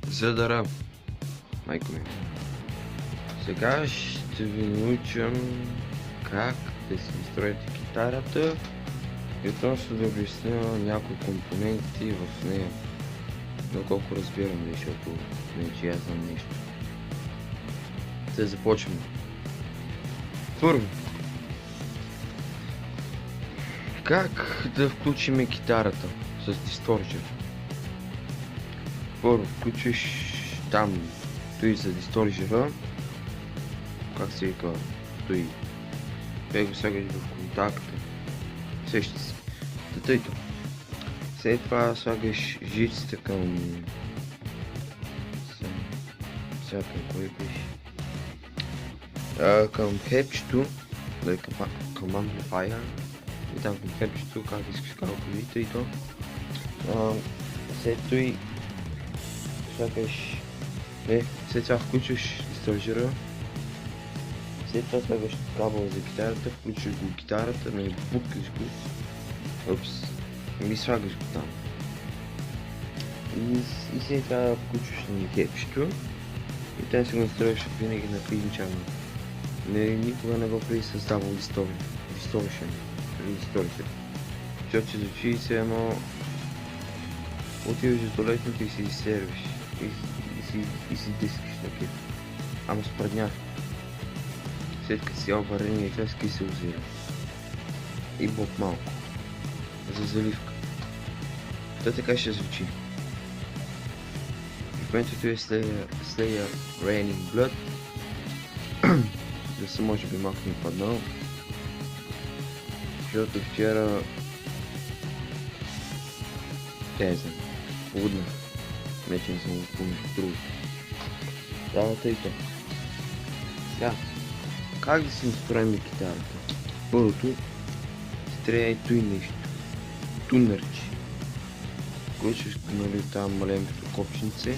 Задара, майко ми. Сега ще ви научам как да си настроите китарата и относно да обясня някои компоненти в нея. Доколко разбирам, защото вече аз знам нещо. Да започваме. Първо, как да включим китарата с дисторчер? Първо, включиш там той за дисторжера, как се вика, той го слагаш в контакта, сеща се, тъйто. След това слагаш жицата към кой беше? Към хепчето, да е към амплифайер и там към хепчето, как искаш калкули, тъйто. След това слагаш, след това включваш дисторжера. След това слагаш кабел за китарата, включваш го китарата, не букаш го. Опс, и слагаш го там. И след това включваш на хепчето и там си го настроиш винаги на клинчарно. Никога не го преди създавал дисторшен. Защото се звучи все едно отиваш до туалетното и си изсервиш. И си дискаш на кеф. Ама спредняк. След като си варение и това с кисело зире. И боб малко. За заливка. То така ще звучи. В момента е Slayer Raining Blood. Да се може би малко ми паднал. Защото вчера тезен. Лудна. Не че не съм го помнил друго. Да, тъй то. Сега. Как да си настроим китарата? Първото, си трябва и той нещо. Тунърче. Включваш, нали, там маленькото копченце.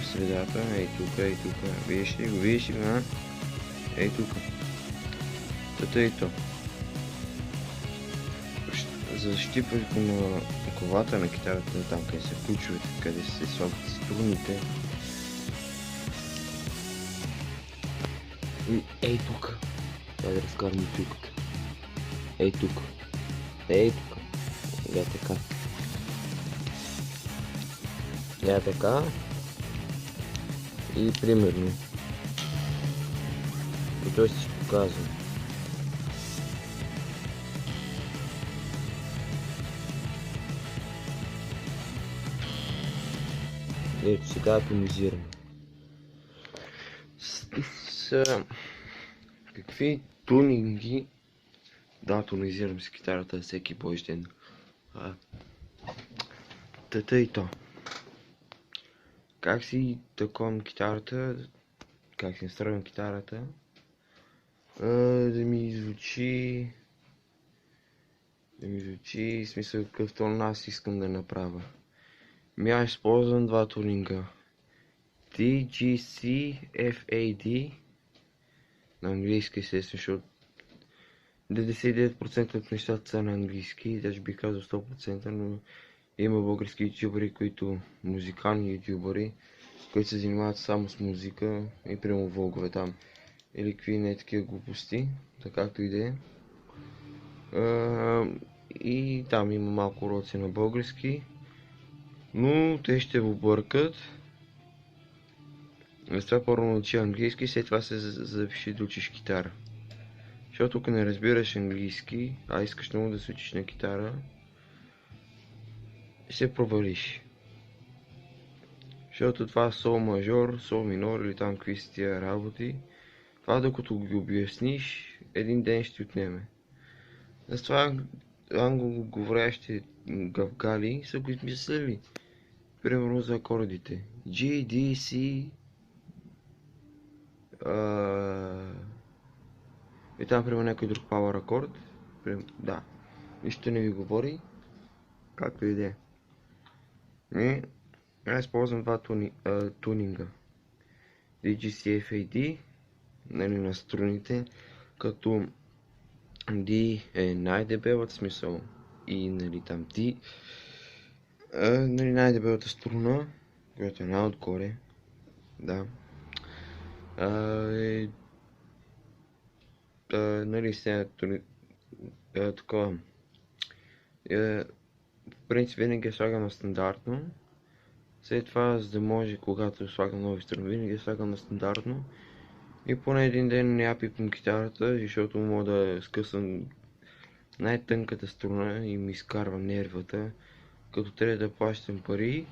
В средата, ей тук. Видиш ли го, а? Ей тук. Тата и то. Защипваш го на ковата на китарата, там къде се включват, къде се слагат струните. И ей тук. Трябва да разкарам тюката. Ей тук. Я така. И примерно. И той си показва. Ето сега тонизираме. Какви тунинги да тонизирам с китарата всеки божи ден. Тата и то. Как си таковам китарата, как си настроим китарата, да ми звучи, в смисъл какъв тон аз искам да направя. Аз използвам два тунинга. TGC FAD на английски, естествено, защото 99% от нещата са на английски, даже би казал 100%, но има български ютубъри, музикални ютубъри, които се занимават само с музика и прямо влогове там. Или какви не такива глупости, така както и да е. И там има малко уроци на български, но те ще объркат. След това първо научи английски, след това се запиши да учиш китара. Защото ако не разбираш английски, а искаш много да се учиш на китара, ще се провалиш. Защото това сол мажор, сол минор или там какви са тия работи, това докато ги обясниш, един ден ще отнеме. Затова англоговорящи гавгали са го измислили. Примерно за акордите. G, D, C, и там примерно някой друг power акорд. Да. Нищо не ви говори. Както и да е. Аз използвам два тунинга. DGC-FAD, нали, на струните, като D е най-дебелата, смисъл и нали там D, нали, най-дебелата струна която е най-отгоре. Да. Е, нали сега такова. В принцип винаги слагам на стандартно. След това, за да може, когато слагам нови струни, винаги слагам на стандартно. И поне един ден не я пипам китарата, защото мога да скъсам най-тънката струна и ми изкарва нервата. Като трябва да плащам пари.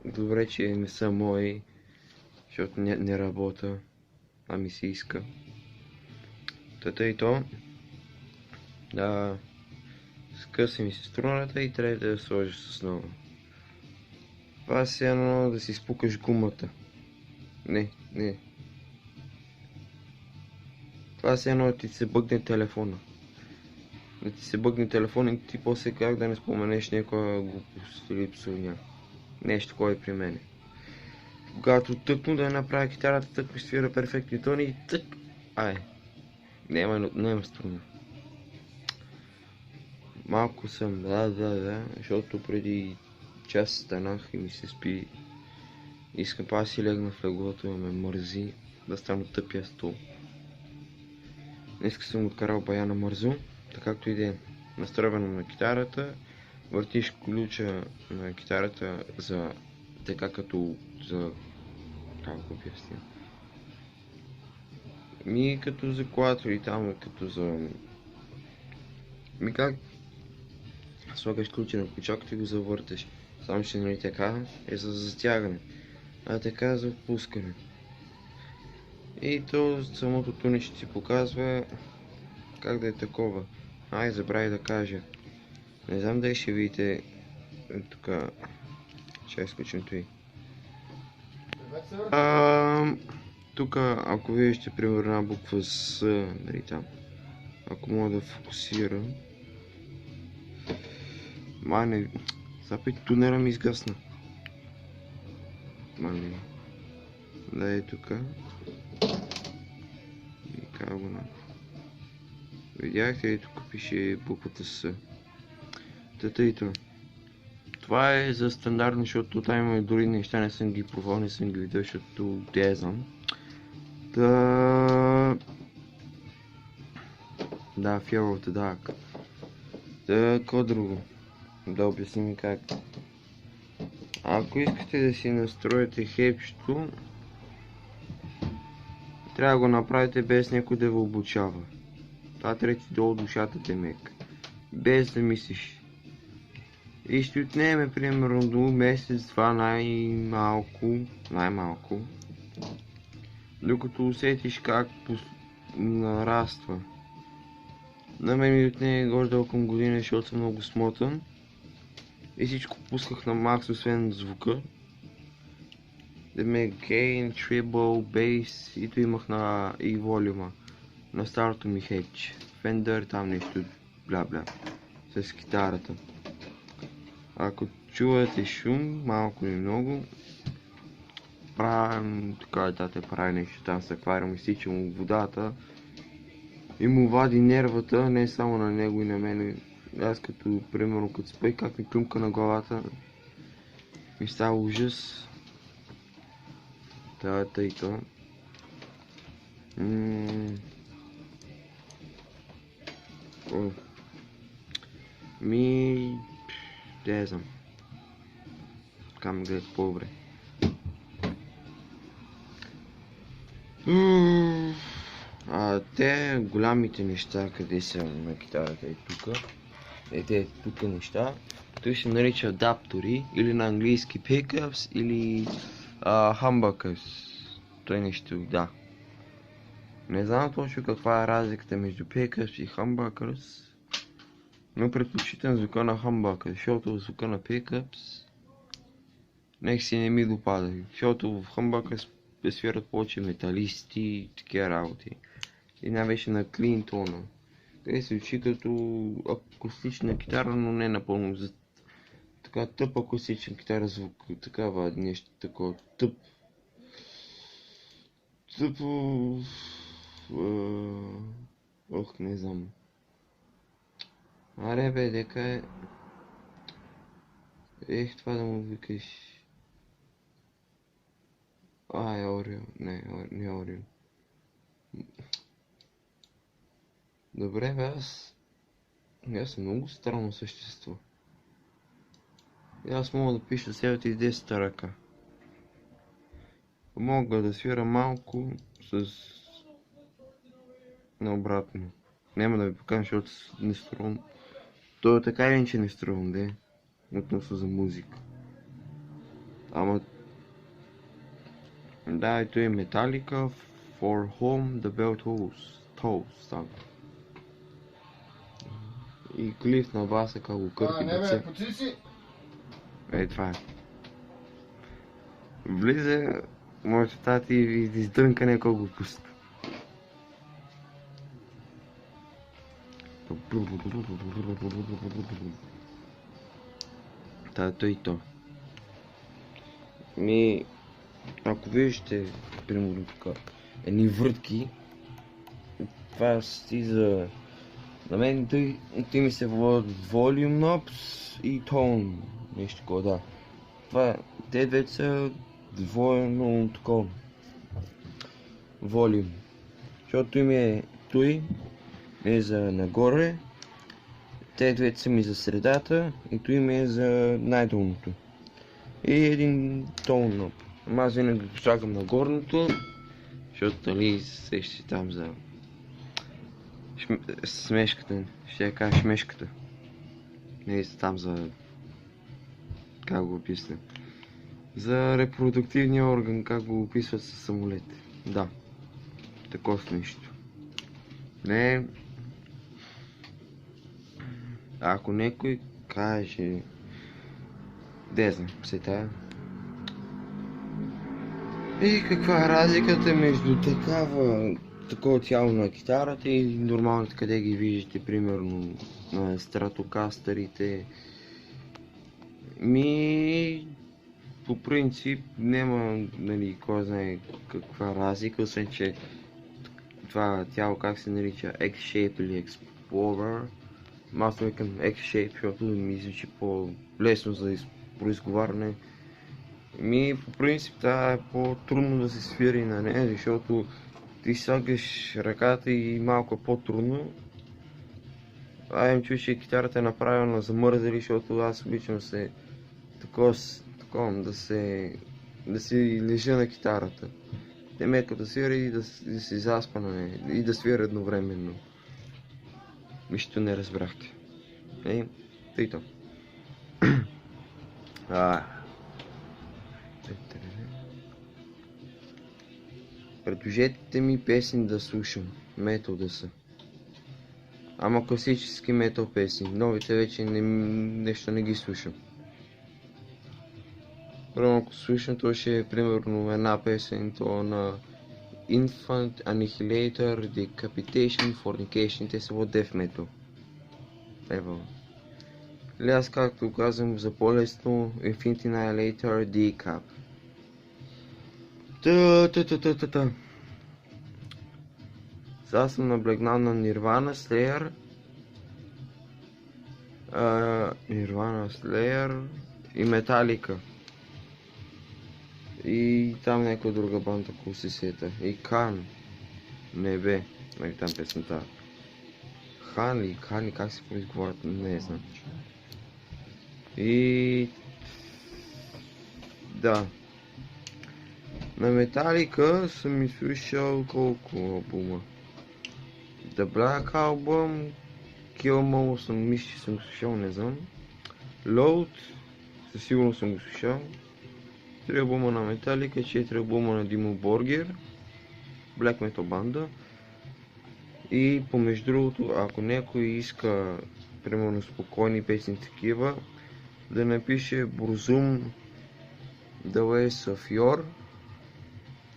Добре, че не са мои, защото не работя, а ми се иска. Тата и то. Да, скъса ми се струната и трябва да я сложиш с нова. Това е едно да си спукаш гумата. Не. Това е едно да ти се бъгне телефона. Да ти се бъгне телефона и ти после как да не споменеш някоя глупост или псовня. Нещо, кое е при мене. Когато тъкну да направя китарата, тък ми свира перфектни тони и тък. Няма струна. Малко съм, да, защото преди час станах и ми се спи. Искам па си легна в леглото, ме мързи да стана тъпия стул. Днеска съм откарал бая на мързо, така както и да е. Настройване на китарата, въртиш ключа на китарата за така като за... как го обясня? Като за колата или там като за... как слагаш ключа на ключаката и го завърташ. Само че нали така е за затягане, а така за отпускане. И то самото туне ще ти показва как да е такова. Забравих да кажа. Не знам дали ще видите тук. Ще изключим той. Тук, ако виждате примерно една буква С, нали там. Ако мога да фокусирам. Не. Запит тунера ми изгасна. Не. Да е тук. И как го на. Видяхте ли тук пише буквата С. Тата и то. Това е за стандартно, защото там има дори неща, не съм ги пробвал, не съм ги видял, защото те знам. Да, Fear of the Dark. Какво друго? Да обясним как. Ако искате да си настроите хепчето, трябва да го направите без някой да ви обучава. Това трябва да ти долу душата темек. Без да мислиш. И ще отнеме примерно до месец-два най-малко. Докато усетиш как нараства. На мен ми отне горе-долу към година, защото съм много смотан. И всичко пусках на макс, освен звука. Да ме gain, treble, bass и то имах на и волюма. На старото ми хедж. Fender, там нещо бля с китарата. Ако чувате шум, малко или много, правим така, тате прави нещо там с аквариум, изтича му водата и му вади нервата, не само на него и на мен. Аз като, примерно, като спой, как ми клюмка на главата, ми става ужас. Тата и то. Не знам. Така ме гледат по-добре. Те голямите неща, къде са на китарата и тук. Те тук неща. Той се нарича адаптори или на английски pickups или humbuckers. Той нещо, да. Не знам точно каква е разликата между pickups и humbuckers. Но предпочитам звука на humbucker, защото звука на pickups нека си не ми допада. Защото в humbucker свират повече металисти и такива работи. И най-вече на clean тона. Те се учи като акустична китара, но не напълно за така тъп акустична китара звук. Такава нещо такова тъпо... не знам. Аре бе, дека е... Това да му викаш... Орио. Не Орио. Добре, бе, аз съм много странно същество. И аз мога да пиша сега и 10 ръка. Мога да свира малко с... наобратно. Няма да ви покажа, защото не струвам. То е така или иначе не струвам, де. Относно за музика. Ама... Да, ето е Metallica For Home The Bell Tolls там. И Клиф на баса как го кърпи не бе, си! Това е. Влиза моята тати и издънка някой го пуска. Той и то. Ако виждате, примерно така, едни въртки, това си за... На мен той ми се водят Volume Knobs и Tone, нещо такова, да. Това, те двете са двойно такова. Volume. Защото той е за нагоре, те двете са ми за средата и той ми е за най-долното. И един Tone Knob. Ама аз винаги го слагам на горното, защото нали сещи там за смешката, ще я кажа шмешката. Не там за... как го описвам? За репродуктивния орган, как го описват със самолет. Да, такова нещо. Не... Ако някой каже... Дезна, се тая. И каква е разликата между такова тяло на китарата и нормалните, къде ги виждате, примерно на стратокастърите? По принцип няма, нали, кой знае каква разлика, освен че това тяло как се нарича X-Shape или Explorer. Аз викам X-Shape, защото ми звучи по-лесно за произговаряне. По принцип това е по-трудно да се свири на нея, защото ти слагаш ръката и малко е по-трудно. Им чуй, че китарата е направена за мързали, защото аз обичам да си лежа на китарата. Те мека да свира и да си заспа на нея, и да свира едновременно. Нищо не разбрахте. Тъй то. Предложете ми песни да слушам, метал да са. Ама класически метал песни, новите вече нещо не ги слушам. Първо ако слушам, то ще е примерно една песен, то на Infant, Annihilator, Decapitation, Fornication, те са от Death Metal. Или аз както казвам за по-лесно, Infinity Annihilator, Decap. Сега съм наблегнал на Nirvana, Slayer и Metallica. И там някоя друга банда, ако се сета. И Кан. Не бе, там песента. Хан ли, как се произговарят, не знам. И... да. На Metallica съм изслушал колко албума. The Black Album, Kill 'Em All мисля, че съм го слушал, не знам. Load, със сигурност съм го слушал. 3 албума на Metallica, 4 албума на Dimmu Borgir, Black Metal банда. И помежду другото, ако някой иска, примерно спокойни песни такива, да напише Burzum, The Ways of Yore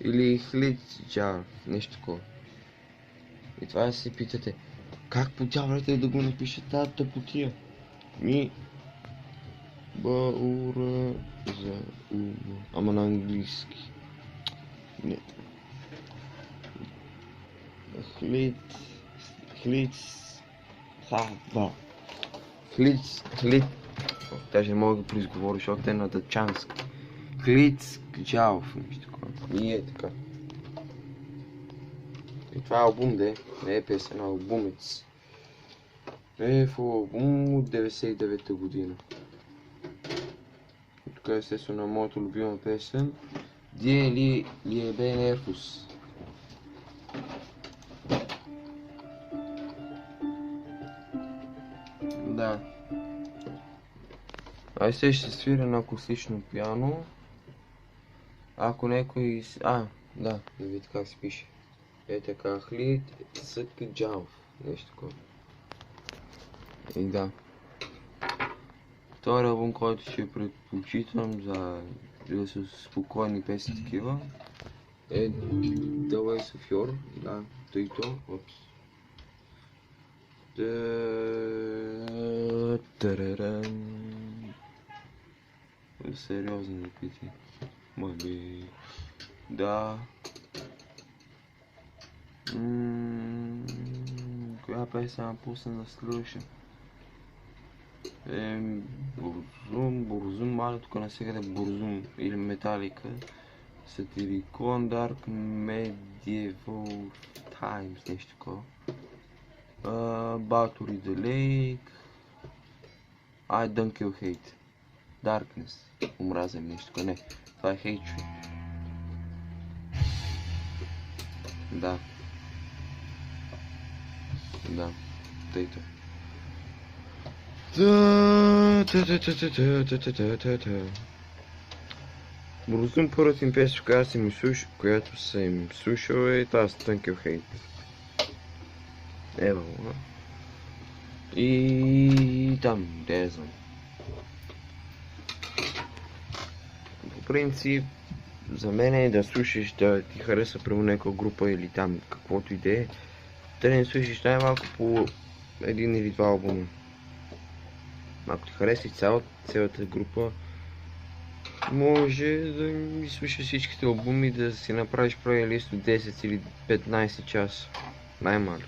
или Hlitjar, нещо такова. И това си питате, как по дяволите да го напише тази тъпотия? Баура за ума. Ама на английски. Не. такова. Даже не мога да произговоря, защото е на дъчански. Клиц Джалов, нещо такова. И е така. И това е албум, де. Не е песен, а албумец. Е в албум от 99-та година. И тук е естествено моята любима песен. Die Liebe Nervus. Да. Ай сега ще свиря на акустично пиано. Ако някой... да видите как се пише. Е така, Хлид Сък Джалов. Нещо такова. И да. Втори албум, който ще предпочитам да са спокойни песни такива, е The Ways of Your, да, тъй то, опс. Сериозно да пити. Мали. Да. Коя песен пусна да слуша? Бурзум, мали тук навсякъде Бурзум или Металика. Сатирикон, Dark Medieval Times, нещо такова. Battery the Lake. I don't kill hate. Darkness. Омразен нещо такова. Не, това е Hatred. Да. Да, тъйто. Бурзум първата им песен, която съм им слушал е тази Thank Hate. Ева, и там, не знам. По принцип, за мен е да слушаш, да ти хареса прямо някаква група или там каквото и да е. Да не слушаш най-малко по един или два албума. Ако ти хареса цялата група, може да ми слушаш всичките албуми, да си направиш плейлист от 10 или 15 часа. Най-малко.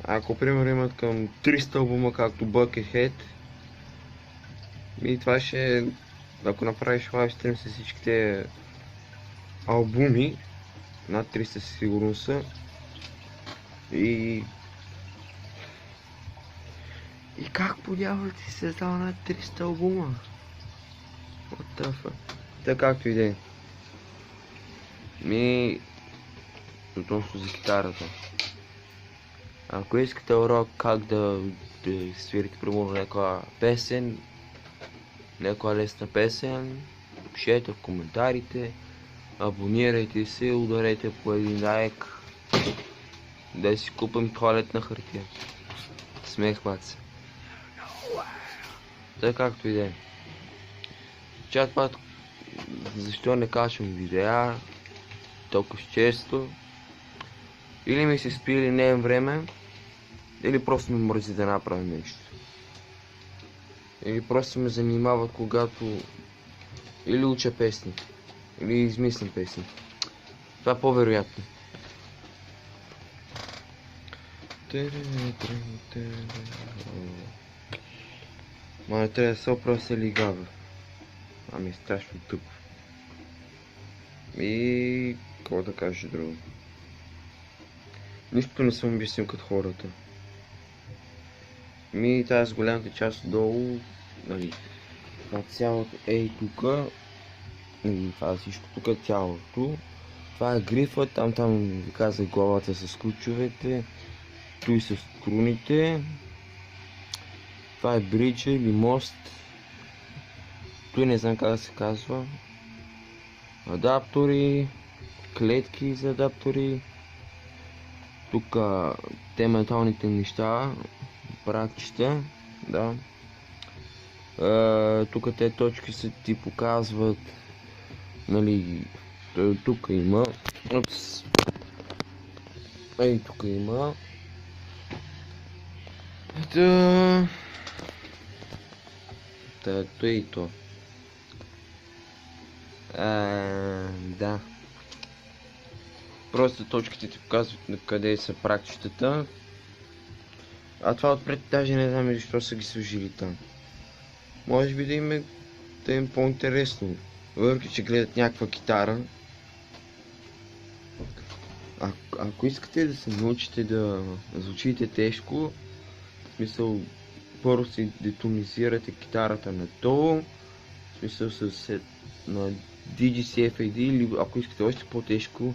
Ако примерно имат към 300 албума, както Buckethead, и това ще е, ако направиш лайвстрим с всичките албуми, над 300 със сигурно са, и как по дявол ти се създава над 300 албума? What the fuck? Така както и да е. Относно за китарата. Ако искате урок как да свирите примерно някаква песен, някаква лесна песен, пишете в коментарите, абонирайте се, ударете по един лайк, да си купим туалетна хартия. Смех, бац. Така както и да е. Чат път, защо не качвам видеа толкова често? Или ми се спи, или не е време, или просто ме мързи да направя нещо. Или просто ме занимават, когато или уча песни, или измислям песни. Това е по-вероятно. Ма трябва да се оправя се лигава. Ами е страшно тъпо. И какво да кажа друго? Нищо не съм обяснил като хората. Тази с голямата част долу, нали, това цялото е тука, това всичко тук е тялото. Това е грифа, там ви казах главата с ключовете, той с струните. Това е бриджа или мост. Той не знам как да се казва. Адаптори, клетки за адаптори. Тук те металните неща, пракчета, да. Тук те точки се ти показват, нали, тук има. Ей, тук има. То и то. Да. Просто точките ти показват къде са пракчетата. А това отпред даже не знам защо са ги сложили там. Може би да им по-интересно. Въпреки че гледат някаква китара. Ако искате да се научите да звучите тежко, в смисъл първо си детонизирате китарата надолу, в смисъл на DGC FAD, или ако искате още по-тежко,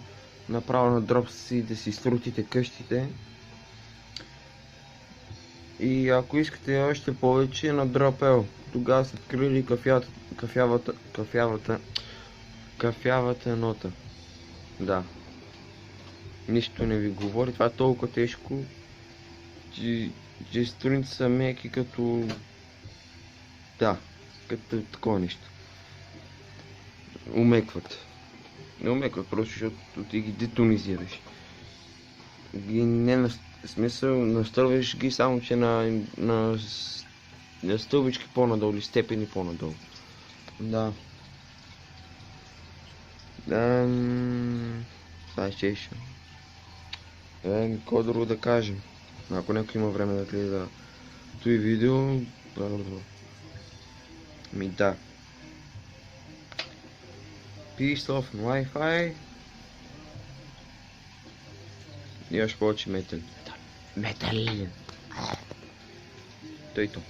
направо на дроп си да си срутите къщите. И ако искате още повече, на Drop L. Тогава са открили кафявата нота. Да. Нищо не ви говори, това е толкова тежко, че струните са меки като... Да, като такова нещо. Умекват. Не умекват, просто защото ти ги детонизираш. Не на смисъл, настърваш ги само че на стълбички по-надолу или степени по-надолу. Да. Това ще ще. Какво друго да кажем? Ако някой има време да гледа това видео, ми да. Peace off на Wi-Fi. И още повече метал. Метал! Тъй то.